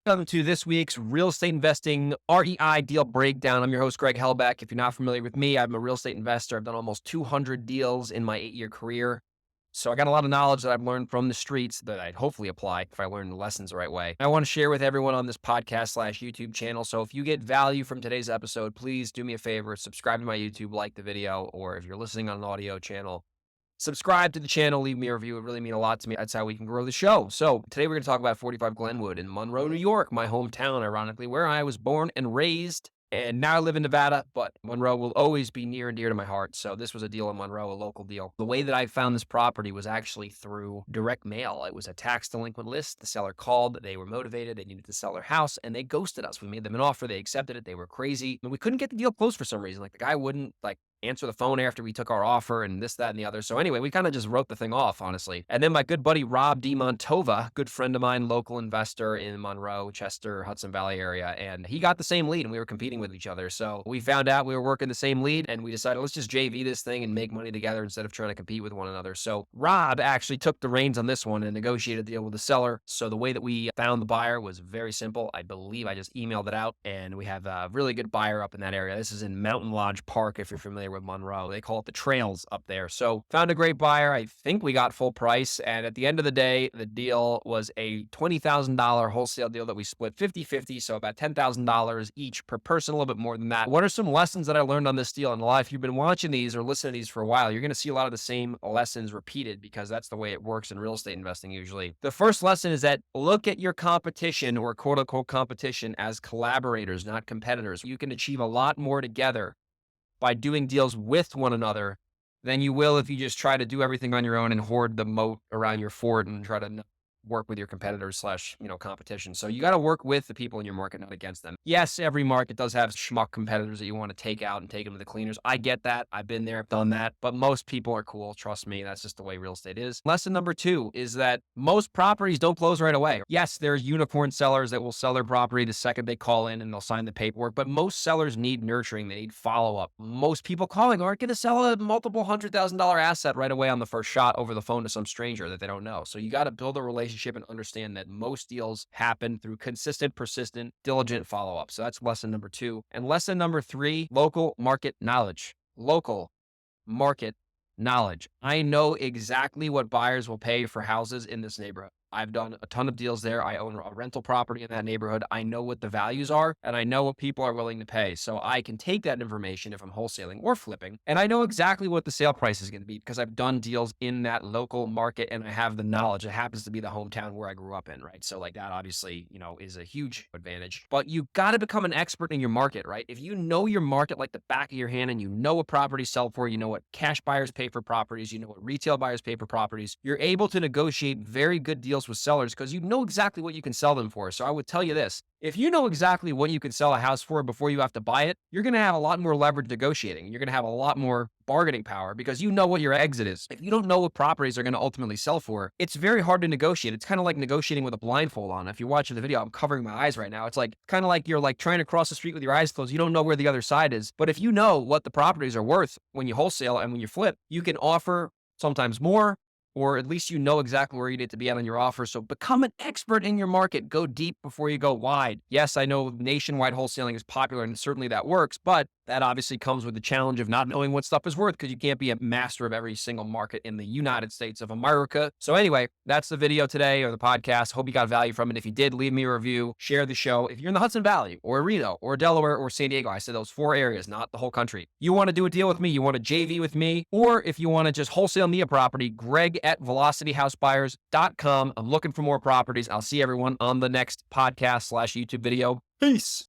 Welcome to this week's real estate investing REI deal breakdown. I'm your host, Greg Hellbeck. If you're not familiar with me, I'm a real estate investor. I've done almost 200 deals in my 8-year career. So I got a lot of knowledge that I've learned from the streets that I'd hopefully apply if I learn the lessons the right way. I want to share with everyone on this podcast/YouTube channel. So if you get value from today's episode, please do me a favor, subscribe to my YouTube, like the video, or if you're listening on an audio channel, subscribe to the channel, leave me a review. It really means a lot to me. That's how we can grow the show. So today we're going to talk about 45 Glenwood in Monroe, New York, my hometown, ironically, where I was born and raised. And now I live in Nevada, but Monroe will always be near and dear to my heart. So this was a deal in Monroe, a local deal. The way that I found this property was actually through direct mail. It was a tax delinquent list. The seller called. They were motivated. They needed to sell their house, and they ghosted us. We made them an offer. They accepted it. They were crazy. And we couldn't get the deal closed for some reason. Like the guy wouldn't answer the phone after we took our offer and this, that, and the other. So anyway, we kind of just wrote the thing off, honestly. And then my good buddy, Rob DiMontova, good friend of mine, local investor in Monroe, Chester, Hudson Valley area. And he got the same lead and we were competing with each other. So we found out we were working the same lead and we decided, let's just JV this thing and make money together instead of trying to compete with one another. So Rob actually took the reins on this one and negotiated a deal with the seller. So the way that we found the buyer was very simple. I believe I just emailed it out and we have a really good buyer up in that area. This is in Mountain Lodge Park, if you're familiar with Monroe. They call it the Trails up there. So found a great buyer. I think we got full price. And at the end of the day, the deal was a $20,000 wholesale deal that we split 50-50. So about $10,000 each per person, a little bit more than that. What are some lessons that I learned on this deal? And a lot, if you've been watching these or listening to these for a while, you're going to see a lot of the same lessons repeated because that's the way it works in real estate investing usually. The first lesson is that look at your competition or quote unquote competition as collaborators, not competitors. You can achieve a lot more together by doing deals with one another than you will if you just try to do everything on your own and hoard the moat around your fort and try to work with your competitors / competition. So you got to work with the people in your market, not against them. Yes, every market does have schmuck competitors that you want to take out and take them to the cleaners. I get that. I've been there, done that, but most people are cool. Trust me. That's just the way real estate is. Lesson number 2 is that most properties don't close right away. Yes, there's unicorn sellers that will sell their property the second they call in and they'll sign the paperwork, but most sellers need nurturing. They need follow-up. Most people calling aren't going to sell a multiple $100,000 asset right away on the first shot over the phone to some stranger that they don't know. So you got to build a relationship and understand that most deals happen through consistent, persistent, diligent follow-up. So that's lesson number 2. And lesson number 3, local market knowledge. Local market knowledge. I know exactly what buyers will pay for houses in this neighborhood. I've done a ton of deals there. I own a rental property in that neighborhood. I know what the values are and I know what people are willing to pay. So I can take that information if I'm wholesaling or flipping, and I know exactly what the sale price is going to be because I've done deals in that local market and I have the knowledge. It happens to be the hometown where I grew up in, right? So like that obviously, is a huge advantage, but you got to become an expert in your market, right? If you know your market like the back of your hand and you know what properties sell for, you know what cash buyers pay for properties, you know what retail buyers pay for properties, you're able to negotiate very good deals with sellers because you know exactly what you can sell them for. So I would tell you this, if you know exactly what you can sell a house for before you have to buy it, you're going to have a lot more leverage negotiating. You're going to have a lot more bargaining power because you know what your exit is. If you don't know what properties are going to ultimately sell for, it's very hard to negotiate. It's kind of like negotiating with a blindfold on. If you're watching the video, I'm covering my eyes right now. It's like kind of like you're like trying to cross the street with your eyes closed. You don't know where the other side is. But if you know what the properties are worth when you wholesale and when you flip, you can offer sometimes more, or at least you know exactly where you need to be at on your offer. So become an expert in your market. Go deep before you go wide. Yes, I know nationwide wholesaling is popular and certainly that works, but that obviously comes with the challenge of not knowing what stuff is worth because you can't be a master of every single market in the United States of America. So anyway, that's the video today or the podcast. Hope you got value from it. If you did, leave me a review, share the show. If you're in the Hudson Valley or Reno or Delaware or San Diego, I said those 4 areas, not the whole country. You want to do a deal with me, you want to JV with me, or if you want to just wholesale me a property, greg@velocityhousebuyers.com. I'm looking for more properties. I'll see everyone on the next podcast /YouTube video. Peace.